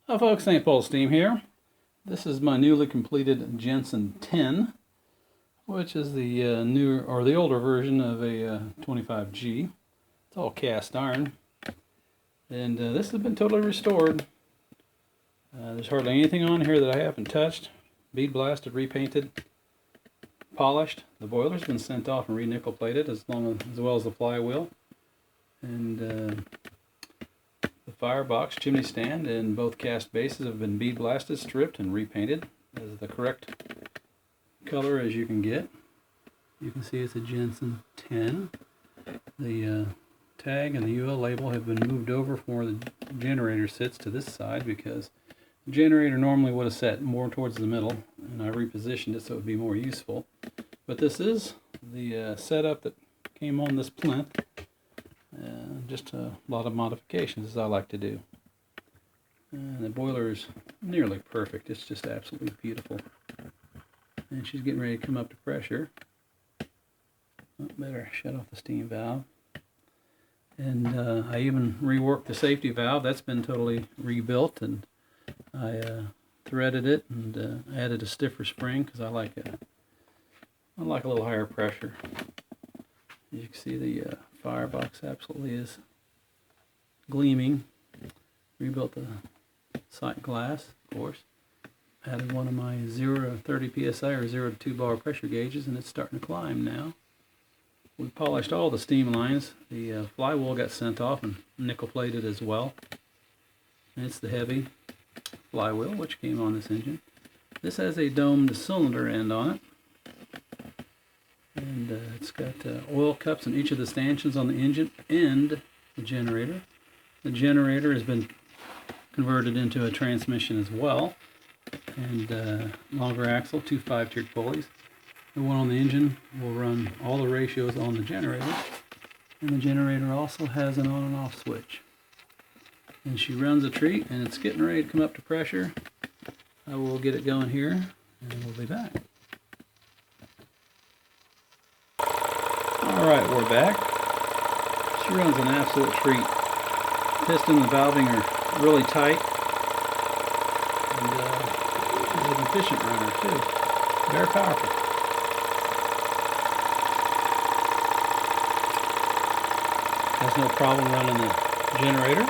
Hi folks, St. Paul Steam here. This is my newly completed Jensen 10, which is the newer or the older version of a 25G. It's all cast iron, and this has been totally restored. There's hardly anything on here that I haven't touched. Bead blasted, repainted, polished. The boiler's been sent off and re-nickel plated, as well as the flywheel, and the firebox, chimney stand, and both cast bases have been bead blasted, stripped, and repainted as the correct color as you can get. You can see it's a Jensen 10. The tag and the UL label have been moved over from where the generator sits to this side because the generator normally would have sat more towards the middle, and I repositioned it so it would be more useful. But this is the setup that came on this plinth. Just a lot of modifications, as I like to do. And the boiler is nearly perfect. It's just absolutely beautiful. And she's getting ready to come up to pressure. Oh, better shut off the steam valve. And I even reworked the safety valve. That's been totally rebuilt, and I threaded it and added a stiffer spring because I like a little higher pressure. As you can see, the firebox absolutely is gleaming. Rebuilt the sight glass, of course. Added one of my 0 to 30 psi or 0 to 2 bar pressure gauges, and it's starting to climb now. We polished all the steam lines. The flywheel got sent off and nickel plated as well. And it's the heavy flywheel which came on this engine. This has a domed cylinder end on it. And it's got oil cups in each of the stanchions on the engine and the generator. The generator has been converted into a transmission as well. And longer axle, 2 5-tiered pulleys. The one on the engine will run all the ratios on the generator. And the generator also has an on and off switch. And she runs a treat, and it's getting ready to come up to pressure. I will get it going here, and we'll be back. Alright, we're back. She runs an absolute treat. Piston and valving are really tight. And she's an efficient runner too. Very powerful. Has no problem running the generator.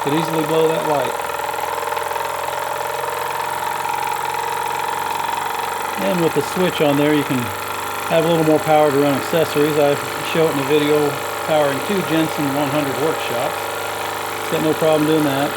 Could easily blow that light. And with the switch on there, you can have a little more power to run accessories. I show it in the video powering 2 Jensen 100 workshops. It's got no problem doing that.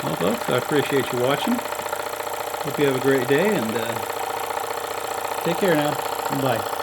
Well, folks, I appreciate you watching. Hope you have a great day, and take care now. Bye.